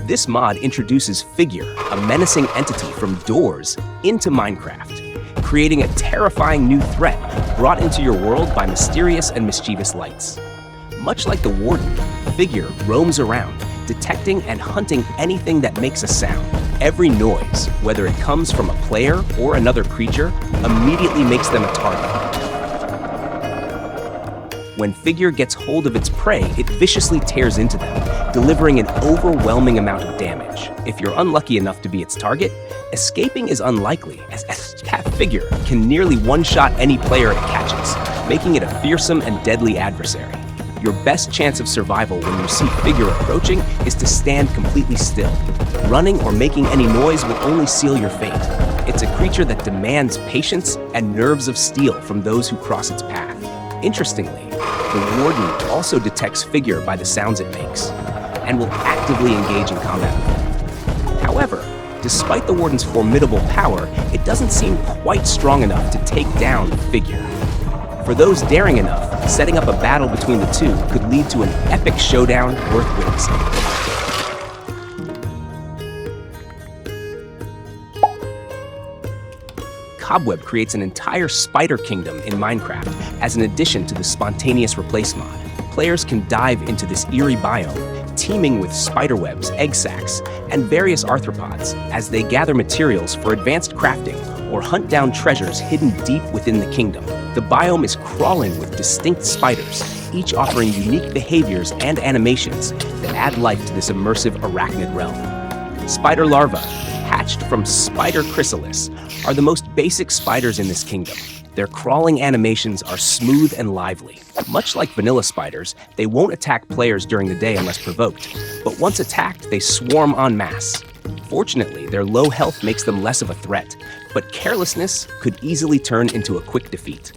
This mod introduces Figure, a menacing entity from doors, into Minecraft, creating a terrifying new threat brought into your world by mysterious and mischievous lights. Much like the Warden, Figure roams around, detecting and hunting anything that makes a sound. Every noise, whether it comes from a player or another creature, immediately makes them a target. When Figure gets hold of its prey, it viciously tears into them, delivering an overwhelming amount of damage. If you're unlucky enough to be its target, escaping is unlikely, as Figure can nearly one-shot any player it catches, making it a fearsome and deadly adversary. Your best chance of survival when you see Figure approaching is to stand completely still. Running or making any noise will only seal your fate. It's a creature that demands patience and nerves of steel from those who cross its path. Interestingly, the Warden also detects Figure by the sounds it makes, and will actively engage in combat with it. However, despite the Warden's formidable power, it doesn't seem quite strong enough to take down Figure. For those daring enough, setting up a battle between the two could lead to an epic showdown worth witnessing. Cobwebbed creates an entire spider kingdom in Minecraft as an addition to the Spontaneous Replace mod. Players can dive into this eerie biome, teeming with spiderwebs, egg sacs, and various arthropods as they gather materials for advanced crafting or hunt down treasures hidden deep within the kingdom. The biome is crawling with distinct spiders, each offering unique behaviors and animations that add life to this immersive arachnid realm. Spider larvae, hatched from spider chrysalis, are the most basic spiders in this kingdom. Their crawling animations are smooth and lively. Much like vanilla spiders, they won't attack players during the day unless provoked, but once attacked, they swarm en masse. Fortunately, their low health makes them less of a threat, but carelessness could easily turn into a quick defeat.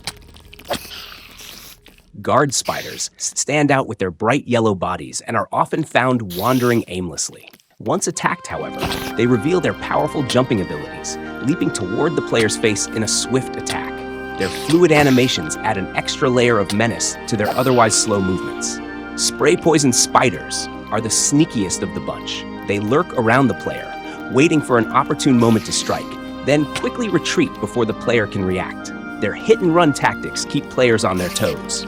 Guard spiders stand out with their bright yellow bodies and are often found wandering aimlessly. Once attacked, however, they reveal their powerful jumping abilities, leaping toward the player's face in a swift attack. Their fluid animations add an extra layer of menace to their otherwise slow movements. Spray poison spiders are the sneakiest of the bunch. They lurk around the player, waiting for an opportune moment to strike, then quickly retreat before the player can react. Their hit-and-run tactics keep players on their toes.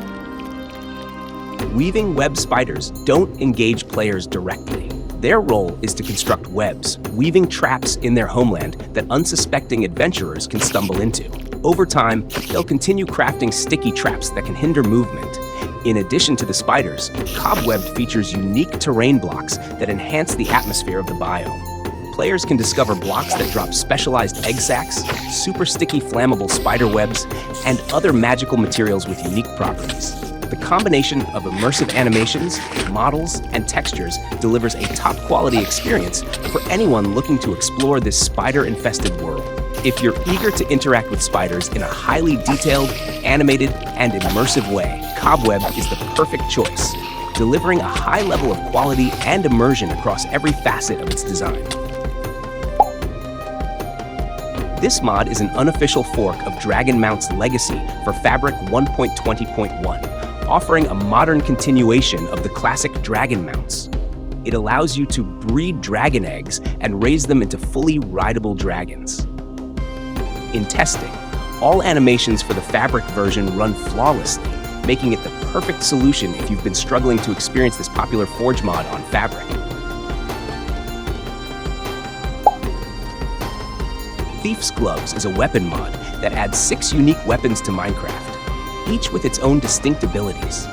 Weaving web spiders don't engage players directly. Their role is to construct webs, weaving traps in their homeland that unsuspecting adventurers can stumble into. Over time, they'll continue crafting sticky traps that can hinder movement. In addition to the spiders, Cobwebbed features unique terrain blocks that enhance the atmosphere of the biome. Players can discover blocks that drop specialized egg sacs, super sticky flammable spider webs, and other magical materials with unique properties. The combination of immersive animations, models, and textures delivers a top-quality experience for anyone looking to explore this spider-infested world. If you're eager to interact with spiders in a highly detailed, animated, and immersive way, Cobwebbed is the perfect choice, delivering a high level of quality and immersion across every facet of its design. This mod is an unofficial fork of Dragon Mount's legacy for Fabric 1.20.1, offering a modern continuation of the classic Dragon Mounts. It allows you to breed dragon eggs and raise them into fully rideable dragons. In testing, all animations for the Fabric version run flawlessly, making it the perfect solution if you've been struggling to experience this popular Forge mod on Fabric. Thief's Gloves is a weapon mod that adds 6 unique weapons to Minecraft, each with its own distinct abilities.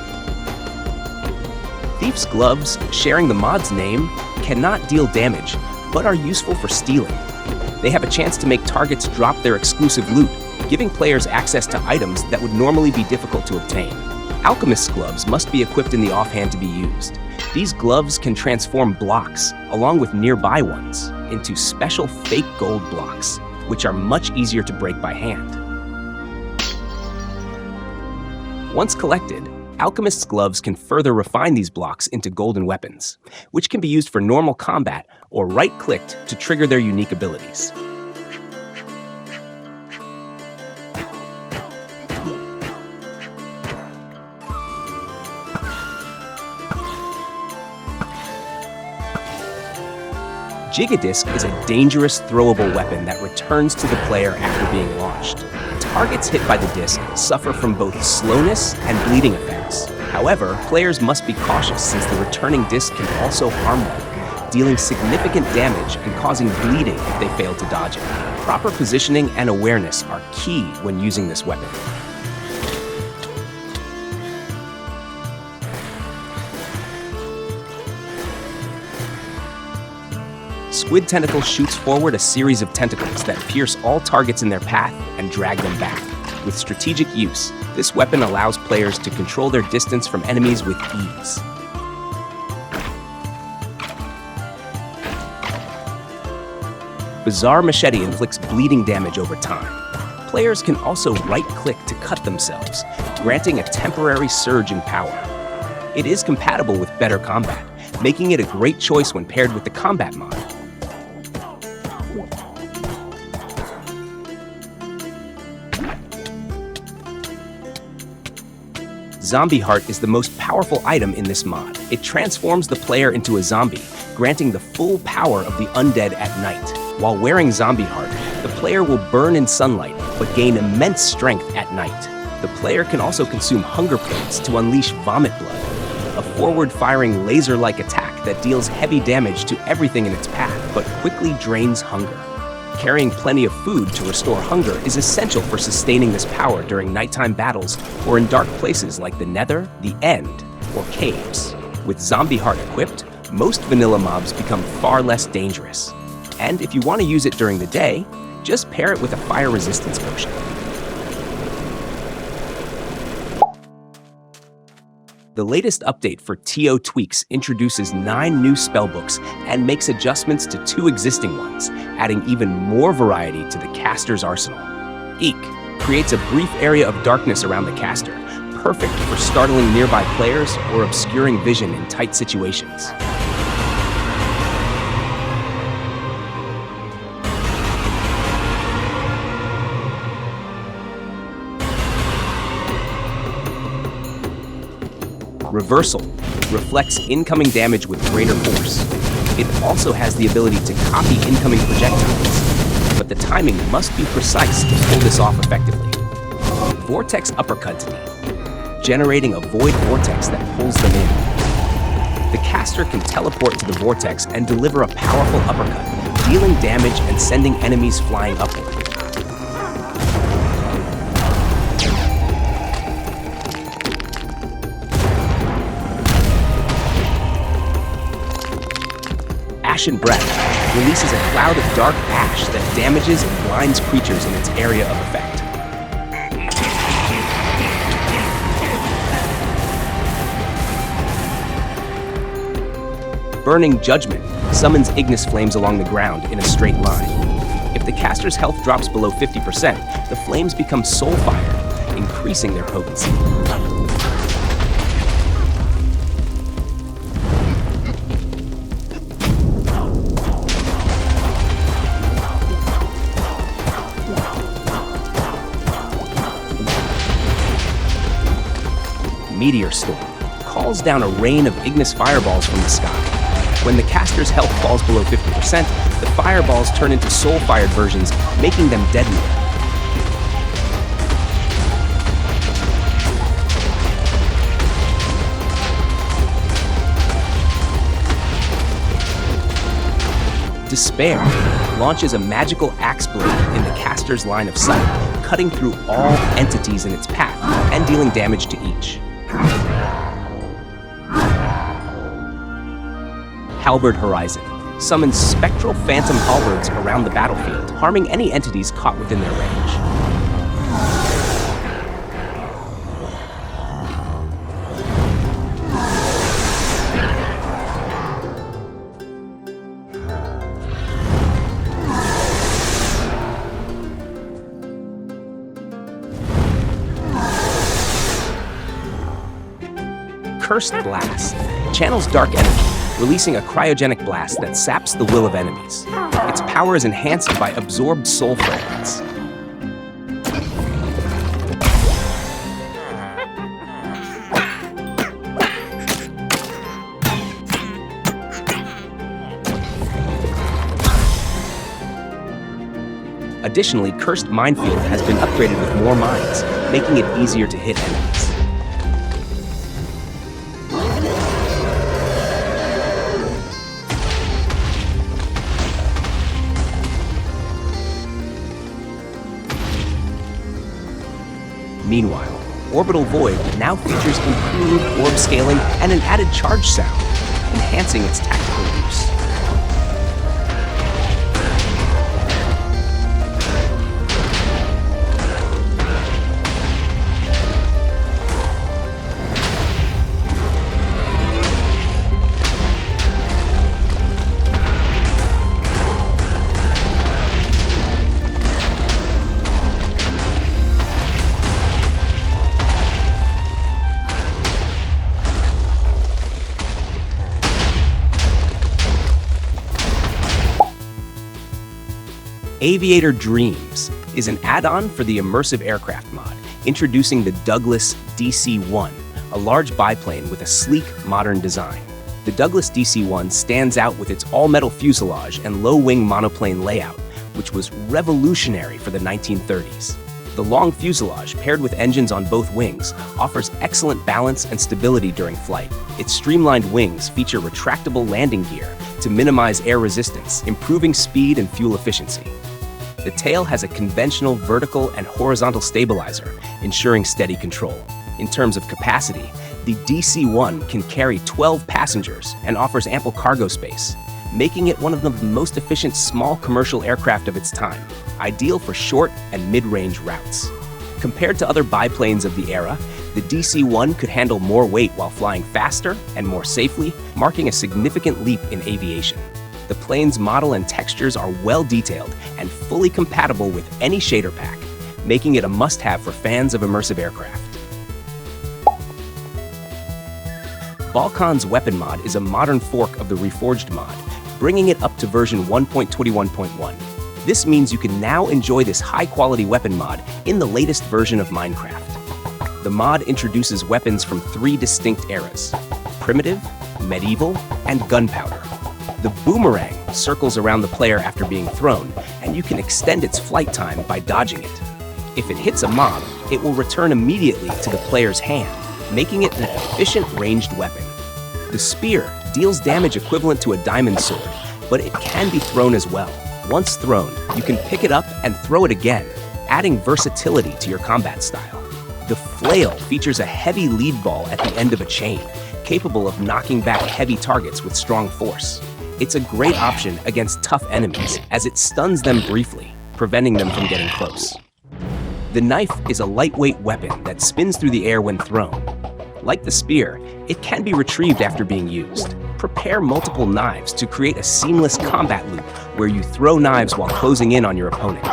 Thief's Gloves, sharing the mod's name, cannot deal damage, but are useful for stealing. They have a chance to make targets drop their exclusive loot, giving players access to items that would normally be difficult to obtain. Alchemist's Gloves must be equipped in the offhand to be used. These gloves can transform blocks, along with nearby ones, into special fake gold blocks, which are much easier to break by hand. Once collected, Alchemist's Gloves can further refine these blocks into golden weapons, which can be used for normal combat or right-clicked to trigger their unique abilities. Gigadisc is a dangerous throwable weapon that returns to the player after being launched. Targets hit by the disc suffer from both slowness and bleeding effects. However, players must be cautious since the returning disc can also harm them, dealing significant damage and causing bleeding if they fail to dodge it. Proper positioning and awareness are key when using this weapon. Squid Tentacle shoots forward a series of tentacles that pierce all targets in their path and drag them back. With strategic use, this weapon allows players to control their distance from enemies with ease. Bizarre Machete inflicts bleeding damage over time. Players can also right-click to cut themselves, granting a temporary surge in power. It is compatible with better combat, making it a great choice when paired with the combat mod. Zombie Heart is the most powerful item in this mod. It transforms the player into a zombie, granting the full power of the undead at night. While wearing Zombie Heart, the player will burn in sunlight, but gain immense strength at night. The player can also consume hunger plates to unleash Vomit Blood, a forward-firing laser-like attack that deals heavy damage to everything in its path, but quickly drains hunger. Carrying plenty of food to restore hunger is essential for sustaining this power during nighttime battles or in dark places like the Nether, the End, or caves. With Zombie Heart equipped, most vanilla mobs become far less dangerous. And if you want to use it during the day, just pair it with a fire resistance potion. The latest update for TO Tweaks introduces 9 new spellbooks and makes adjustments to 2 existing ones, adding even more variety to the caster's arsenal. Eek creates a brief area of darkness around the caster, perfect for startling nearby players or obscuring vision in tight situations. Reversal reflects incoming damage with greater force. It also has the ability to copy incoming projectiles, but the timing must be precise to pull this off effectively. Vortex Uppercut, generating a void vortex that pulls them in. The caster can teleport to the vortex and deliver a powerful uppercut, dealing damage and sending enemies flying upward. Ashen Breath releases a cloud of dark ash that damages and blinds creatures in its area of effect. Burning Judgment summons Ignis flames along the ground in a straight line. If the caster's health drops below 50%, the flames become soul fire, increasing their potency. Meteor Storm calls down a rain of Ignis fireballs from the sky. When the caster's health falls below 50%, the fireballs turn into soul-fired versions, making them deadlier. Despair launches a magical axe blade in the caster's line of sight, cutting through all entities in its path and dealing damage to each. Halberd Horizon summons spectral phantom halberds around the battlefield, harming any entities caught within their range. Cursed Blast channels dark energy, releasing a cryogenic blast that saps the will of enemies. Its power is enhanced by absorbed soul fragments. Additionally, Cursed Minefield has been upgraded with more mines, making it easier to hit enemies. Meanwhile, Orbital Void now features improved orb scaling and an added charge sound, enhancing its tactical use. Aviator Dreams is an add-on for the Immersive Aircraft mod, introducing the Douglas DC-1, a large biplane with a sleek, modern design. The Douglas DC-1 stands out with its all-metal fuselage and low-wing monoplane layout, which was revolutionary for the 1930s. The long fuselage, paired with engines on both wings, offers excellent balance and stability during flight. Its streamlined wings feature retractable landing gear to minimize air resistance, improving speed and fuel efficiency. The tail has a conventional vertical and horizontal stabilizer, ensuring steady control. In terms of capacity, the DC-1 can carry 12 passengers and offers ample cargo space, making it one of the most efficient small commercial aircraft of its time, ideal for short and mid-range routes. Compared to other biplanes of the era, the DC-1 could handle more weight while flying faster and more safely, marking a significant leap in aviation. The plane's model and textures are well detailed and fully compatible with any shader pack, making it a must-have for fans of immersive aircraft. Balkon's WeaponMod is a modern fork of the Reforged mod, bringing it up to version 1.21.1. This means you can now enjoy this high-quality weapon mod in the latest version of Minecraft. The mod introduces weapons from 3 distinct eras: primitive, medieval, and gunpowder. The boomerang circles around the player after being thrown, and you can extend its flight time by dodging it. If it hits a mob, it will return immediately to the player's hand, making it an efficient ranged weapon. The spear deals damage equivalent to a diamond sword, but it can be thrown as well. Once thrown, you can pick it up and throw it again, adding versatility to your combat style. The flail features a heavy lead ball at the end of a chain, capable of knocking back heavy targets with strong force. It's a great option against tough enemies, as it stuns them briefly, preventing them from getting close. The knife is a lightweight weapon that spins through the air when thrown. Like the spear, it can be retrieved after being used. Prepare multiple knives to create a seamless combat loop where you throw knives while closing in on your opponent.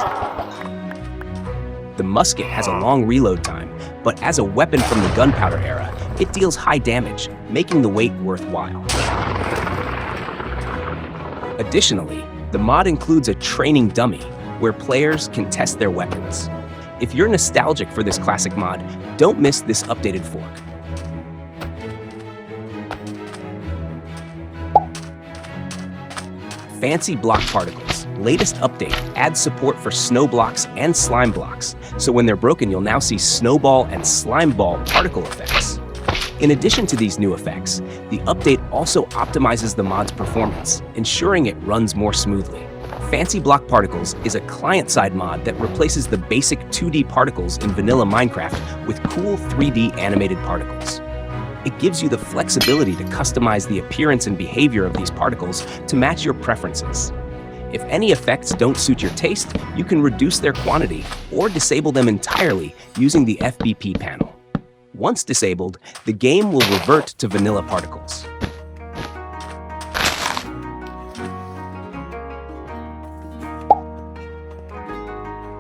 The musket has a long reload time, but as a weapon from the gunpowder era, it deals high damage, making the wait worthwhile. Additionally, the mod includes a training dummy where players can test their weapons. If you're nostalgic for this classic mod, don't miss this updated fork. Fancy Block Particles' latest update adds support for snow blocks and slime blocks, so when they're broken you'll now see snowball and slime ball particle effects. In addition to these new effects, the update also optimizes the mod's performance, ensuring it runs more smoothly. Fancy Block Particles is a client-side mod that replaces the basic 2D particles in vanilla Minecraft with cool 3D animated particles. It gives you the flexibility to customize the appearance and behavior of these particles to match your preferences. If any effects don't suit your taste, you can reduce their quantity or disable them entirely using the FBP panel. Once disabled, the game will revert to vanilla particles.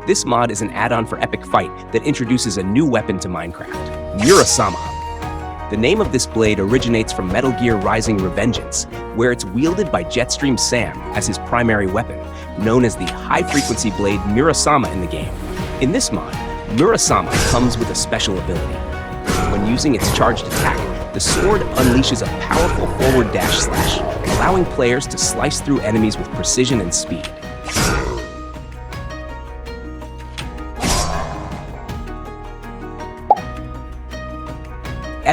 This mod is an add-on for Epic Fight that introduces a new weapon to Minecraft, Murasama. The name of this blade originates from Metal Gear Rising: Revengeance, where it's wielded by Jetstream Sam as his primary weapon, known as the high-frequency blade Murasama in the game. In this mod, Murasama comes with a special ability. When using its charged attack, the sword unleashes a powerful forward dash slash, allowing players to slice through enemies with precision and speed.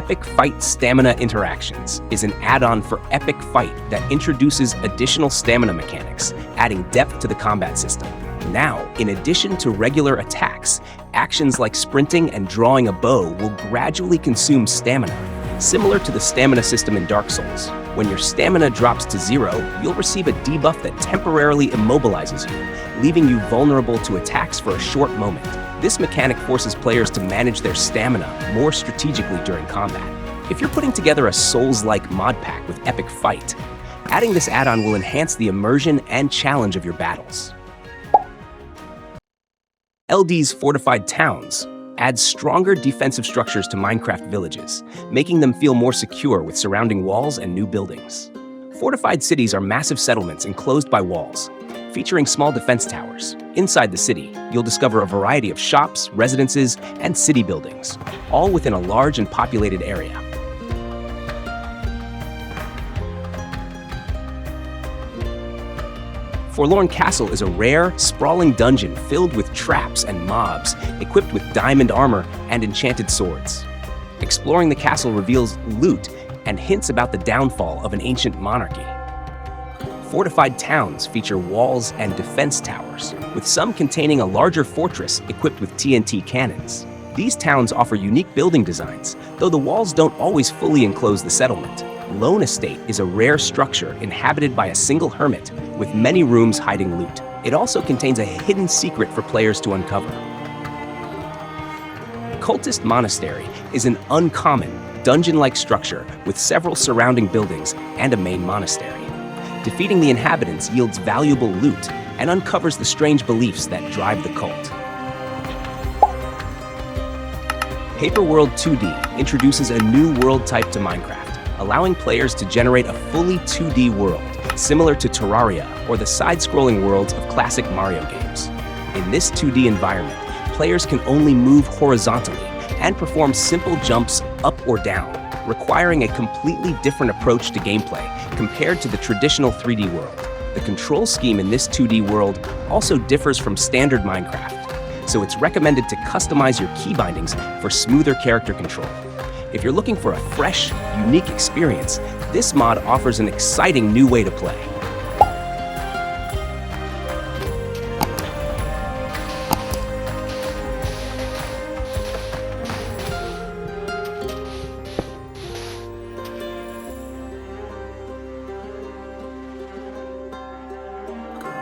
Epic Fight Stamina Interactions is an add-on for Epic Fight that introduces additional stamina mechanics, adding depth to the combat system. Now, in addition to regular attacks, actions like sprinting and drawing a bow will gradually consume stamina, similar to the stamina system in Dark Souls. When your stamina drops to 0, you'll receive a debuff that temporarily immobilizes you, leaving you vulnerable to attacks for a short moment. This mechanic forces players to manage their stamina more strategically during combat. If you're putting together a Souls-like mod pack with Epic Fight, adding this add-on will enhance the immersion and challenge of your battles. LD's Fortified Towns adds stronger defensive structures to Minecraft villages, making them feel more secure with surrounding walls and new buildings. Fortified cities are massive settlements enclosed by walls, featuring small defense towers. Inside the city, you'll discover a variety of shops, residences, and city buildings, all within a large and populated area. Forlorn Castle is a rare, sprawling dungeon filled with traps and mobs, equipped with diamond armor and enchanted swords. Exploring the castle reveals loot and hints about the downfall of an ancient monarchy. Fortified towns feature walls and defense towers, with some containing a larger fortress equipped with TNT cannons. These towns offer unique building designs, though the walls don't always fully enclose the settlement. Lone Estate is a rare structure inhabited by a single hermit, with many rooms hiding loot. It also contains a hidden secret for players to uncover. Cultist Monastery is an uncommon, dungeon-like structure with several surrounding buildings and a main monastery. Defeating the inhabitants yields valuable loot and uncovers the strange beliefs that drive the cult. Paper World 2D introduces a new world type to Minecraft, allowing players to generate a fully 2D world, similar to Terraria or the side-scrolling worlds of classic Mario games. In this 2D environment, players can only move horizontally and perform simple jumps up or down, requiring a completely different approach to gameplay compared to the traditional 3D world. The control scheme in this 2D world also differs from standard Minecraft, so it's recommended to customize your key bindings for smoother character control. If you're looking for a fresh, unique experience, this mod offers an exciting new way to play.